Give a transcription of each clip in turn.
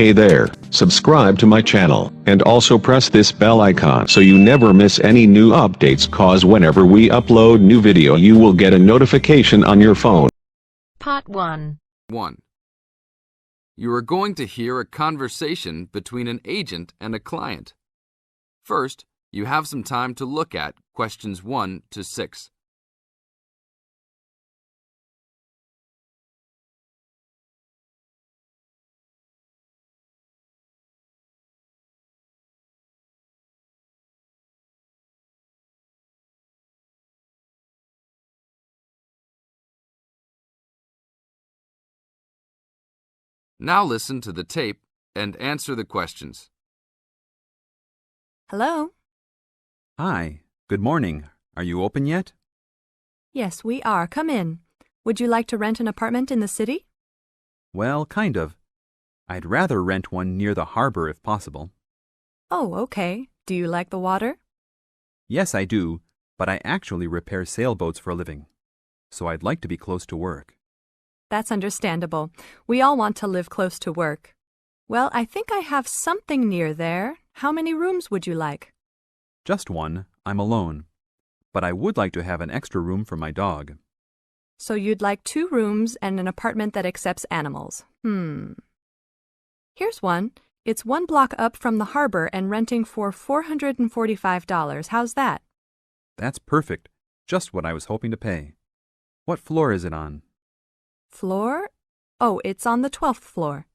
Hey there, subscribe to my channel, and also press this bell icon so you never miss any new updates, cause whenever we upload new video you will get a notification on your phone. Part 1. 1. You are going to hear a conversation between an agent and a client. First, you have some time to look at questions 1 to 6. Now listen to the tape and answer the questions. Hello? Hi, good morning. Are you open yet? Yes, we are. Come in. Would you like to rent an apartment in the city? Well, kind of. I'd rather rent one near the harbor if possible. Oh, okay. Do you like the water? Yes, I do, but I actually repair sailboats for a living, so I'd like to be close to work. That's understandable. We all want to live close to work. Well, I think I have something near there. How many rooms would you like? Just one. I'm alone. But I would like to have an extra room for my dog. So you'd like 2 rooms and an apartment that accepts animals. Here's one. It's 1 block up from the harbor and renting for $445. How's that? That's perfect. Just what I was hoping to pay. What floor is it on? Floor? Oh, it's on the 12th floor.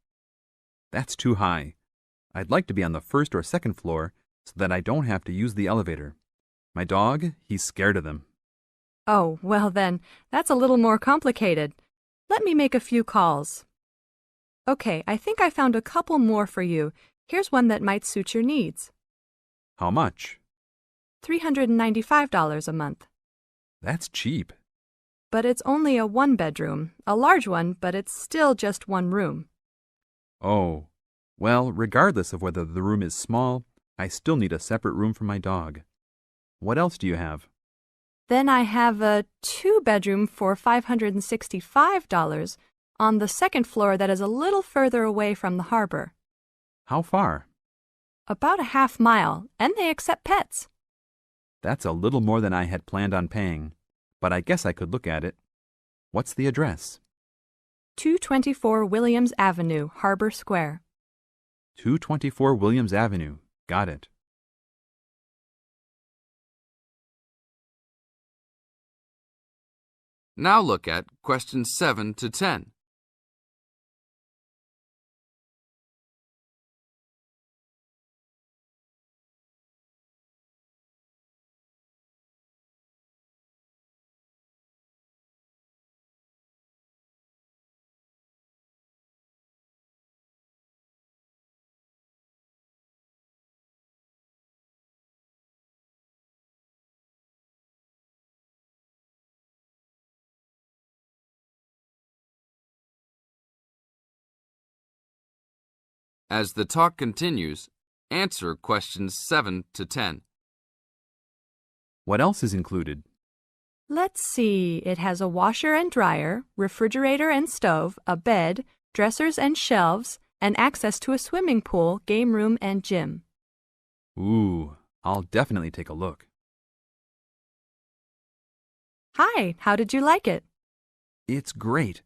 That's too high. I'd like to be on the 1st or 2nd floor so that I don't have to use the elevator. My dog, he's scared of them. Oh, well then, that's a little more complicated. Let me make a few calls. Okay, I think I found a couple more for you. Here's one that might suit your needs. How much? $395 a month. That's cheap. But it's only a 1-bedroom, a large one, but it's still just 1 room. Oh, well, regardless of whether the room is small, I still need a separate room for my dog. What else do you have? Then I have a 2-bedroom for $565 on the 2nd floor that is a little further away from the harbor. How far? About a half mile, and they accept pets. That's a little more than I had planned on paying, but I guess I could look at it. What's the address? 224 Williams Avenue, Harbor Square. 224 Williams Avenue. Got it. Now look at questions 7 to 10. As the talk continues, answer questions 7 to 10. What else is included? Let's see, it has a washer and dryer, refrigerator and stove, a bed, dressers and shelves, and access to a swimming pool, game room, and gym. Ooh, I'll definitely take a look. Hi, how did you like it? It's great.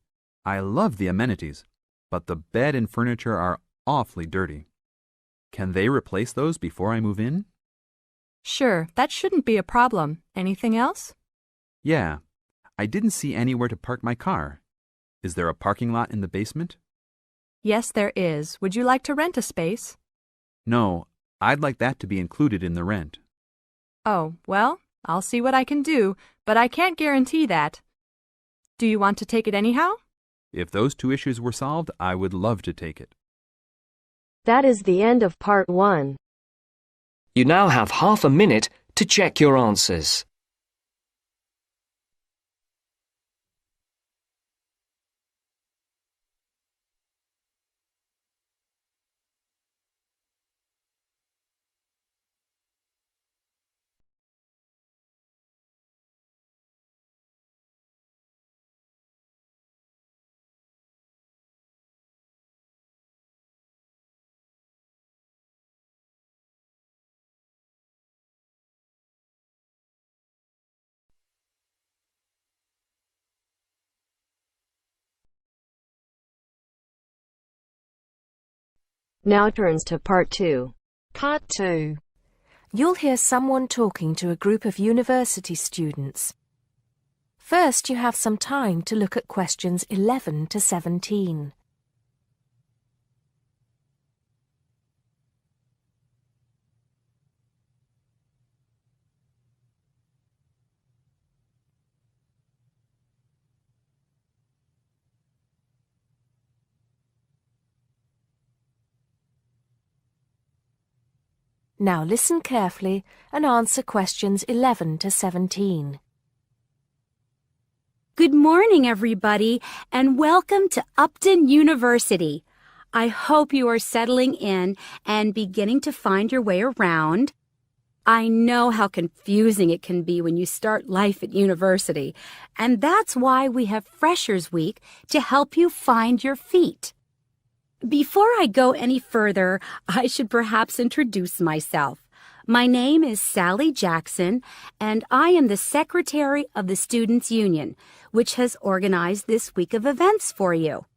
I love the amenities, but the bed and furniture are awfully dirty. Can they replace those before I move in? Sure, that shouldn't be a problem. Anything else? Yeah. I didn't see anywhere to park my car. Is there a parking lot in the basement? Yes, there is. Would you like to rent a space? No, I'd like that to be included in the rent. Oh, well, I'll see what I can do, but I can't guarantee that. Do you want to take it anyhow? If those 2 issues were solved, I would love to take it. That is the end of part 1. You now have half a minute to check your answers. Now turns to Part 2. Part 2. You'll hear someone talking to a group of university students. First, you have some time to look at questions 11 to 17. Now listen carefully and answer questions 11 to 17. Good morning, everybody, and welcome to Upton University. I hope you are settling in and beginning to find your way around. I know how confusing it can be when you start life at university, and that's why we have Freshers Week to help you find your feet. Before I go any further, I should perhaps introduce myself. My name is Sally Jackson, and I am the Secretary of the Students' Union, which has organized this week of events for you.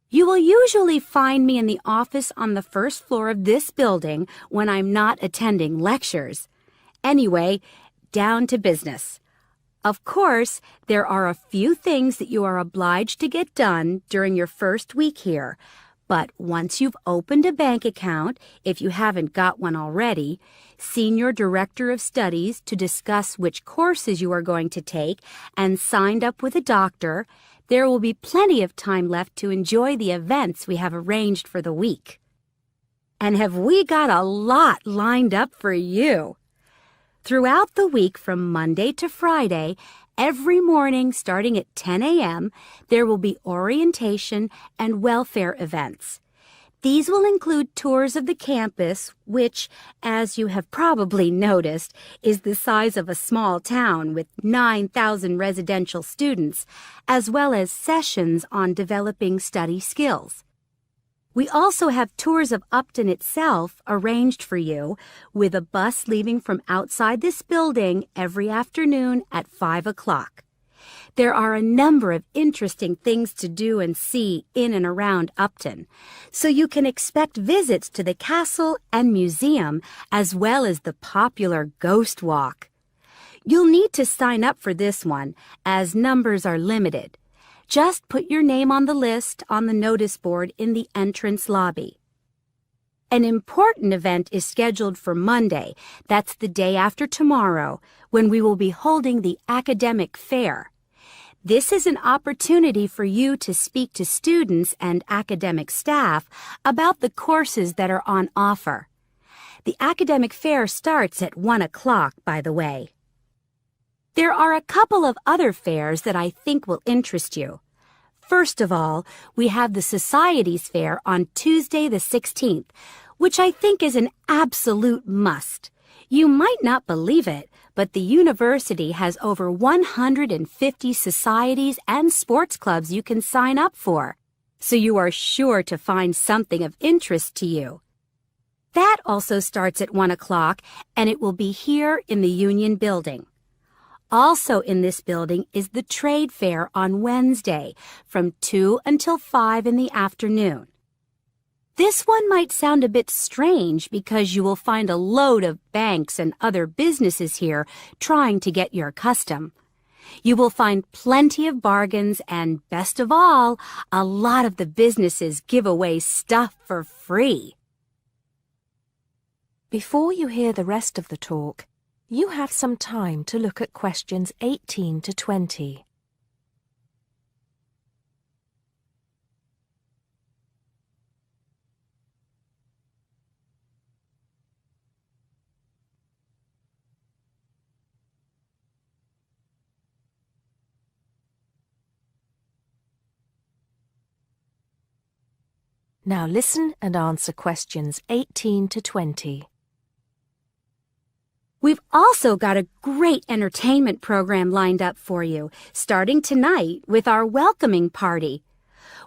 You will usually find me in the office on the first floor of this building when I'm not attending lectures. Anyway, down to business. Of course, there are a few things that you are obliged to get done during your first week here. But once you've opened a bank account, if you haven't got one already, seen your director of studies to discuss which courses you are going to take, and signed up with a doctor, there will be plenty of time left to enjoy the events we have arranged for the week. And have we got a lot lined up for you? Throughout the week from Monday to Friday, every morning starting at 10 a.m., there will be orientation and welfare events. These will include tours of the campus, which, as you have probably noticed, is the size of a small town with 9,000 residential students, as well as sessions on developing study skills. We also have tours of Upton itself arranged for you, with a bus leaving from outside this building every afternoon at 5 o'clock. There are a number of interesting things to do and see in and around Upton, so you can expect visits to the castle and museum as well as the popular Ghost Walk. You'll need to sign up for this one, as numbers are limited. Just put your name on the list on the notice board in the entrance lobby. An important event is scheduled for Monday, that's the day after tomorrow, when we will be holding the academic fair. This is an opportunity for you to speak to students and academic staff about the courses that are on offer. The academic fair starts at 1 o'clock, by the way. There are a couple of other fairs that I think will interest you. First of all, we have the Societies Fair on Tuesday the 16th, which I think is an absolute must. You might not believe it, but the university has over 150 societies and sports clubs you can sign up for, so you are sure to find something of interest to you. That also starts at 1 o'clock, and it will be here in the Union Building. Also in this building is the Trade Fair on Wednesday from 2 until 5 in the afternoon. This one might sound a bit strange because you will find a load of banks and other businesses here trying to get your custom. You will find plenty of bargains and, best of all, a lot of the businesses give away stuff for free. Before you hear the rest of the talk, you have some time to look at questions 18 to 20. Now listen and answer questions 18 to 20. We've also got a great entertainment program lined up for you, starting tonight with our welcoming party.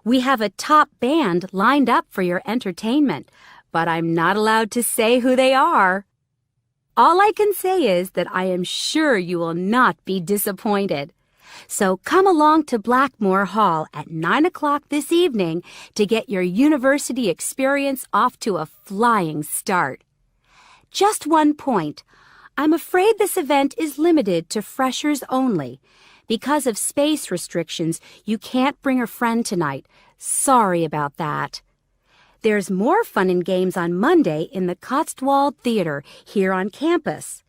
We have a top band lined up for your entertainment, but I'm not allowed to say who they are. All I can say is that I am sure you will not be disappointed. So come along to Blackmore Hall at 9 o'clock this evening to get your university experience off to a flying start. Just one point. I'm afraid this event is limited to freshers only. Because of space restrictions, you can't bring a friend tonight. Sorry about that. There's more fun and games on Monday in the Cotswold Theater here on campus.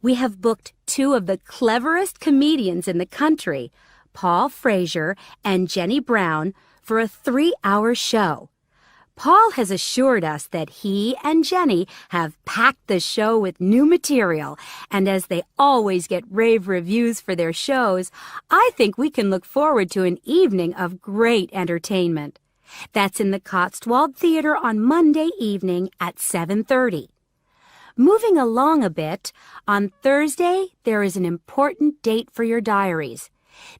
We have booked two of the cleverest comedians in the country, Paul Frazier and Jenny Brown, for a 3-hour show. Paul has assured us that he and Jenny have packed the show with new material, and as they always get rave reviews for their shows, I think we can look forward to an evening of great entertainment. That's in the Cotswold Theater on Monday evening at 7:30. Moving along a bit, on Thursday there is an important date for your diaries.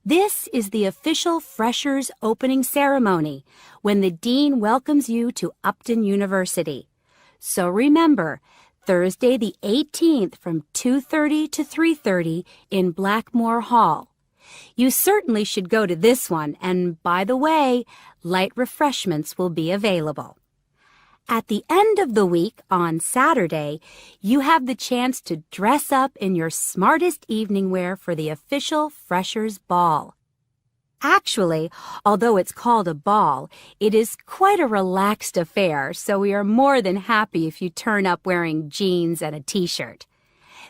This is the official Freshers Opening Ceremony, when the Dean welcomes you to Upton University. So remember, Thursday the 18th from 2:30 to 3:30 in Blackmore Hall. You certainly should go to this one, and by the way, light refreshments will be available. At the end of the week, on Saturday, you have the chance to dress up in your smartest evening wear for the official Freshers' Ball. Actually, although it's called a ball, it is quite a relaxed affair, so we are more than happy if you turn up wearing jeans and a t-shirt.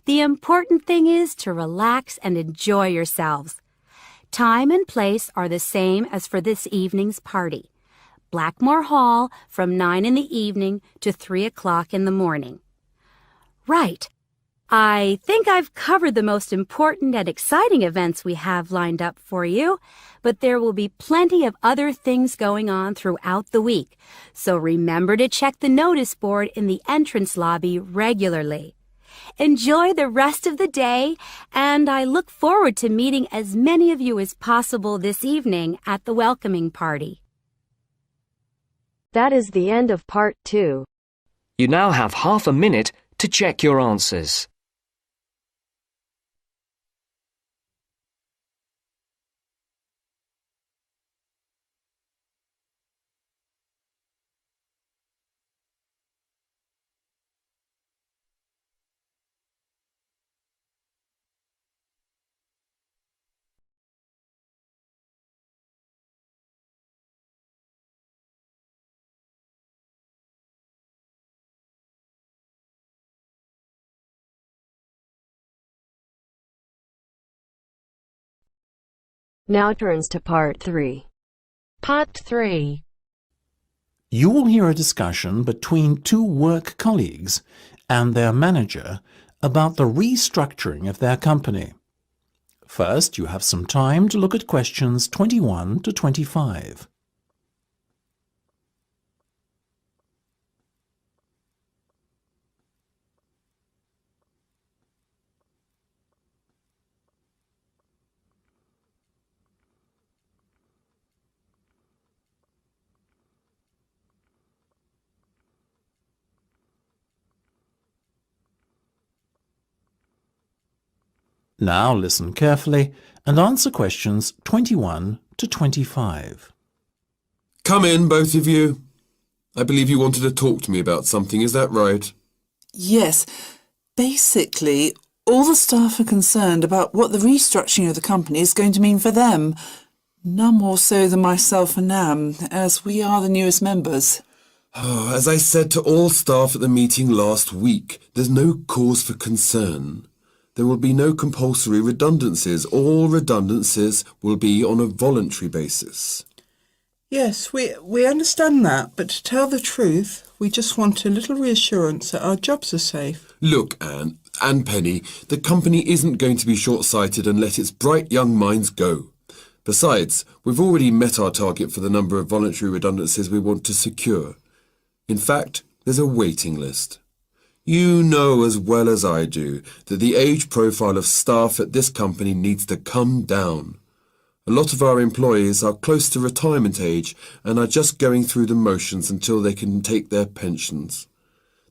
The important thing is to relax and enjoy yourselves. Time and place are the same as for this evening's party. Blackmore Hall from 9 in the evening to 3 o'clock in the morning. Right. I think I've covered the most important and exciting events we have lined up for you, but there will be plenty of other things going on throughout the week, so remember to check the notice board in the entrance lobby regularly. Enjoy the rest of the day, and I look forward to meeting as many of you as possible this evening at the welcoming party. That is the end of part 2. You now have half a minute to check your answers. Now turns to part 3. Part 3. You will hear a discussion between two work colleagues and their manager about the restructuring of their company. First, you have some time to look at questions 21 to 25. Now listen carefully and answer questions 21 to 25. Come in, both of you. I believe you wanted to talk to me about something, is that right? Yes. Basically, all the staff are concerned about what the restructuring of the company is going to mean for them. None more so than myself and Nam, as we are the newest members. As I said to all staff at the meeting last week, there's no cause for concern. There will be no compulsory redundancies. All redundancies will be on a voluntary basis. Yes, we understand that, but to tell the truth, we just want a little reassurance that our jobs are safe. Look, Anne and Penny, the company isn't going to be short-sighted and let its bright young minds go. Besides, we've already met our target for the number of voluntary redundancies we want to secure. In fact, there's a waiting list. You know as well as I do that the age profile of staff at this company needs to come down. A lot of our employees are close to retirement age and are just going through the motions until they can take their pensions.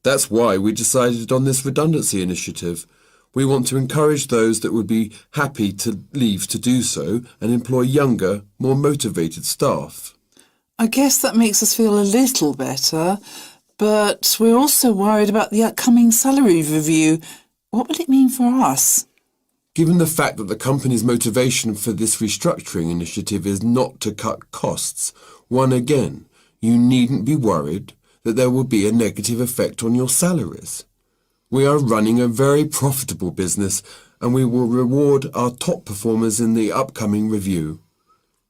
That's why we decided on this redundancy initiative. We want to encourage those that would be happy to leave to do so and employ younger, more motivated staff. I guess that makes us feel a little better, but we're also worried about the upcoming salary review. What will it mean for us? Given the fact that the company's motivation for this restructuring initiative is not to cut costs, you needn't be worried that there will be a negative effect on your salaries. We are running a very profitable business and we will reward our top performers in the upcoming review.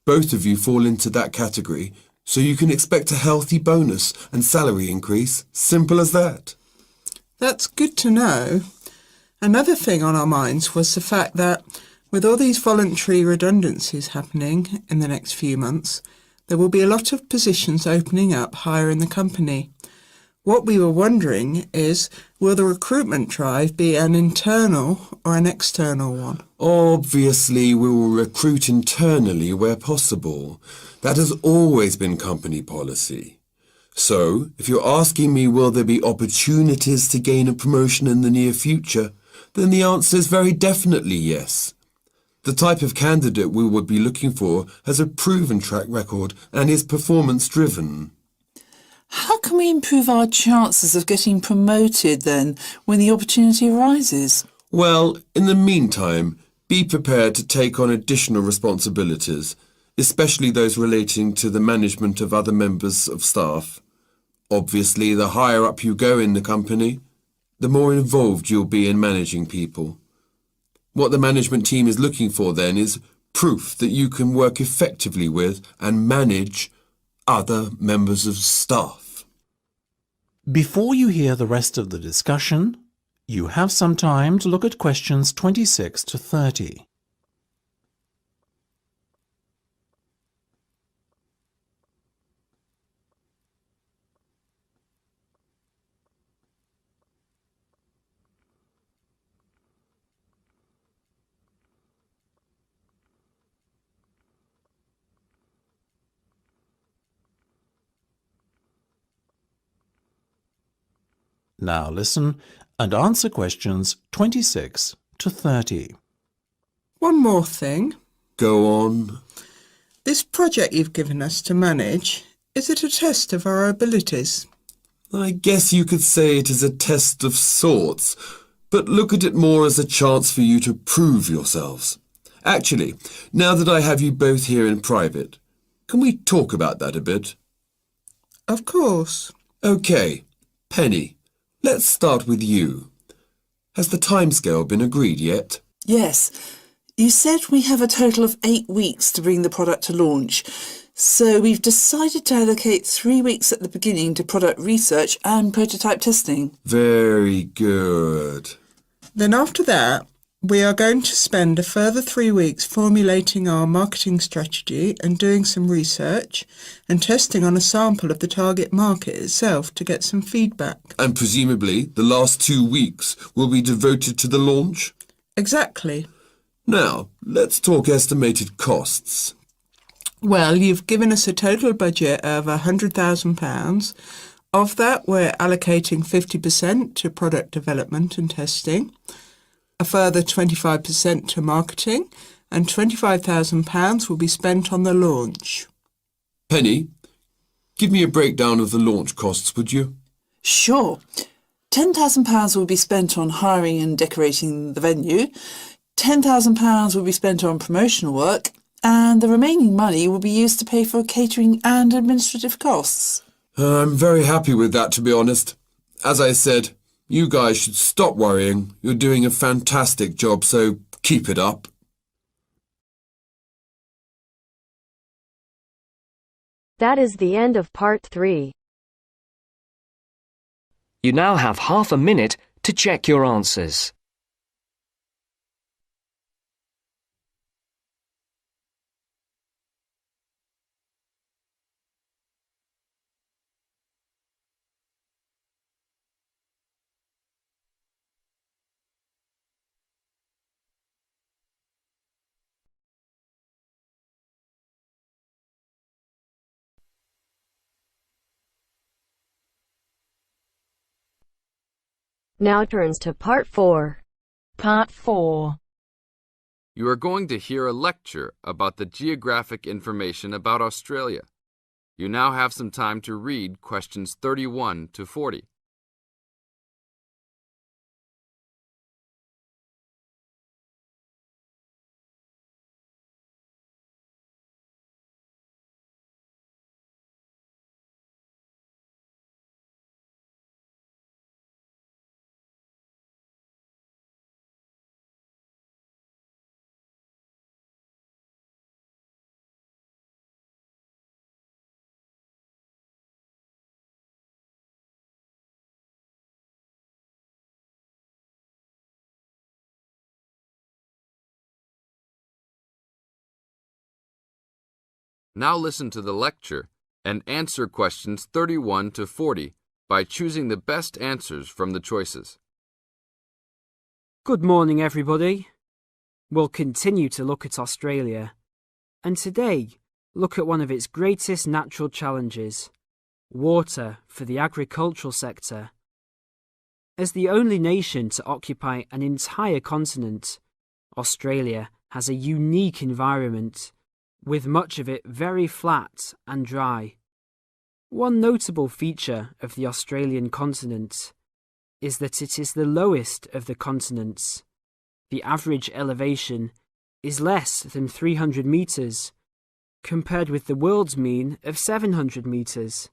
Both of you fall into that category, so you can expect a healthy bonus and salary increase. Simple as that. That's good to know. Another thing on our minds was the fact that with all these voluntary redundancies happening in the next few months, there will be a lot of positions opening up higher in the company. What we were wondering is, will the recruitment drive be an internal or an external one? Obviously, we will recruit internally where possible. That has always been company policy. So, if you're asking me will there be opportunities to gain a promotion in the near future, then the answer is very definitely yes. The type of candidate we would be looking for has a proven track record and is performance-driven. How can we improve our chances of getting promoted then when the opportunity arises? Well, in the meantime, be prepared to take on additional responsibilities, especially those relating to the management of other members of staff. Obviously, the higher up you go in the company, the more involved you'll be in managing people. What the management team is looking for then is proof that you can work effectively with and manage other members of staff. Before you hear the rest of the discussion, you have some time to look at questions 26 to 30. Now listen and answer questions 26 to 30. One more thing. Go on. This project you've given us to manage, is it a test of our abilities? I guess you could say it is a test of sorts, but look at it more as a chance for you to prove yourselves. Actually, now that I have you both here in private, can we talk about that a bit? Of course. OK, Penny, let's start with you. Has the timescale been agreed yet? Yes. You said we have a total of 8 weeks to bring the product to launch. So we've decided to allocate 3 weeks at the beginning to product research and prototype testing. Very good. Then after that, we are going to spend a further 3 weeks formulating our marketing strategy and doing some research and testing on a sample of the target market itself to get some feedback. And presumably the last 2 weeks will be devoted to the launch? Exactly. Now, let's talk estimated costs. Well, you've given us a total budget of £100,000. Of that, we're allocating 50% to product development and testing, a further 25% to marketing, and £25,000 will be spent on the launch. Penny, give me a breakdown of the launch costs, would you? Sure. £10,000 will be spent on hiring and decorating the venue, £10,000 will be spent on promotional work, and the remaining money will be used to pay for catering and administrative costs. I'm very happy with that, to be honest. As I said, you guys should stop worrying. You're doing a fantastic job, so keep it up. That is the end of part 3. You now have half a minute to check your answers. Now turns to part 4. Part 4. You are going to hear a lecture about the geographic information about Australia. You now have some time to read questions 31 to 40. Now listen to the lecture and answer questions 31 to 40 by choosing the best answers from the choices. Good morning, everybody. We'll continue to look at Australia, and today look at one of its greatest natural challenges, water for the agricultural sector. As the only nation to occupy an entire continent, Australia has a unique environment, with much of it very flat and dry. One notable feature of the Australian continent is that it is the lowest of the continents. The average elevation is less than 300 metres, compared with the world's mean of 700 metres,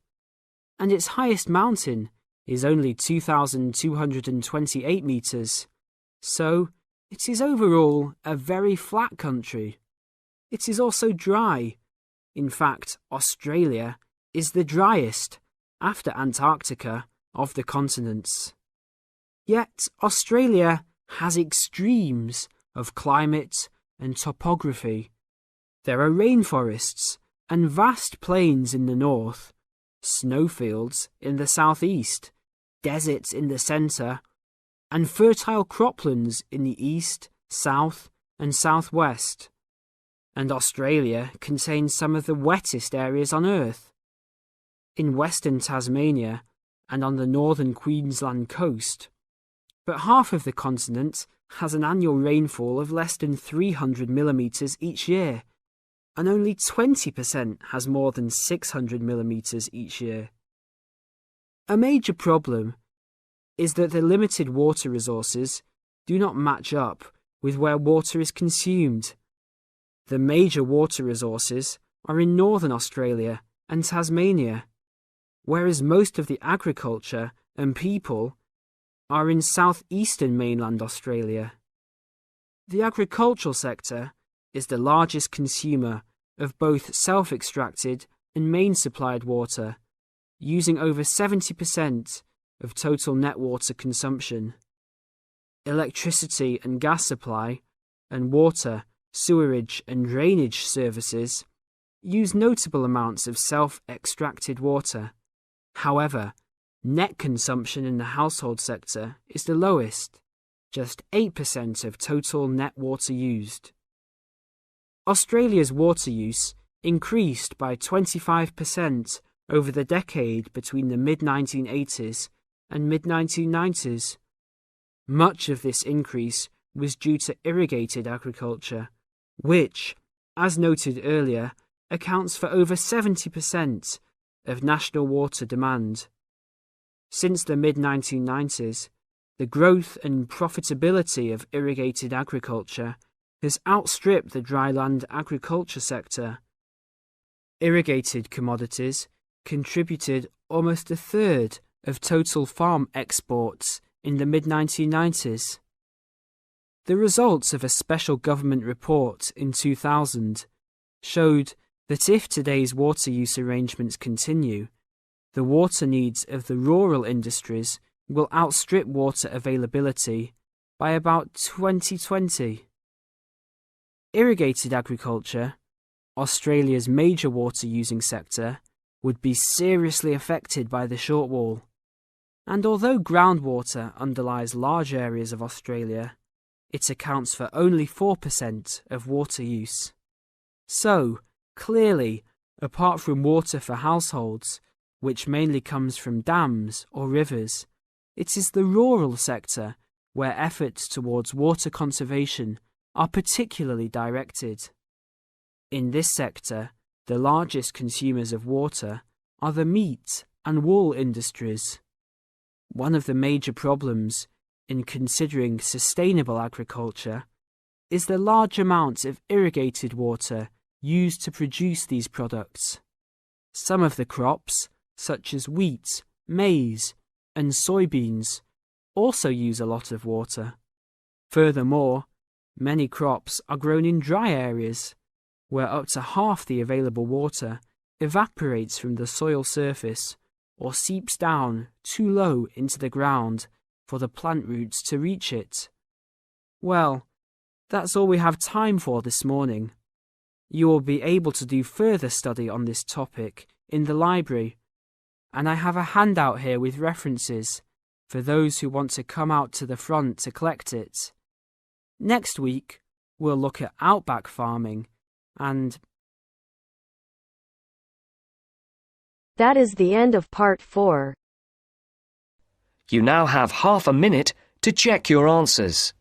and its highest mountain is only 2,228 metres, so it is overall a very flat country. It is also dry. In fact, Australia is the driest, after Antarctica, of the continents. Yet Australia has extremes of climate and topography. There are rainforests and vast plains in the north, snowfields in the southeast, deserts in the centre, and fertile croplands in the east, south, and southwest. And Australia contains some of the wettest areas on Earth. In western Tasmania and on the northern Queensland coast. But half of the continent has an annual rainfall of less than 300 millimetres each year, and only 20% has more than 600 millimetres each year. A major problem is that the limited water resources do not match up with where water is consumed. The major water resources are in northern Australia and Tasmania, whereas most of the agriculture and people are in southeastern mainland Australia. The agricultural sector is the largest consumer of both self-extracted and main-supplied water, using over 70% of total net water consumption. Electricity and gas supply and water, sewerage and drainage services use notable amounts of self-extracted water. However, net consumption in the household sector is the lowest, just 8% of total net water used. Australia's water use increased by 25% over the decade between the mid-1980s and mid-1990s. Much of this increase was due to irrigated agriculture, which, as noted earlier, accounts for over 70% of national water demand. Since the mid-1990s, the growth and profitability of irrigated agriculture has outstripped the dryland agriculture sector. Irrigated commodities contributed almost a third of total farm exports in the mid-1990s. The results of a special government report in 2000 showed that if today's water use arrangements continue, the water needs of the rural industries will outstrip water availability by about 2020. Irrigated agriculture, Australia's major water-using sector, would be seriously affected by the shortfall. And although groundwater underlies large areas of Australia, it accounts for only 4% of water use. So, clearly, apart from water for households, which mainly comes from dams or rivers, it is the rural sector where efforts towards water conservation are particularly directed. In this sector, the largest consumers of water are the meat and wool industries. One of the major problems in considering sustainable agriculture is the large amounts of irrigated water used to produce these products. Some of the crops, such as wheat, maize, and soybeans, also use a lot of water. Furthermore, many crops are grown in dry areas, where up to half the available water evaporates from the soil surface or seeps down too low into the ground for the plant roots to reach it. Well, that's all we have time for this morning. You will be able to do further study on this topic in the library, and I have a handout here with references for those who want to come out to the front to collect it. Next week, we'll look at outback farming and... That is the end of part 4. You now have half a minute to check your answers.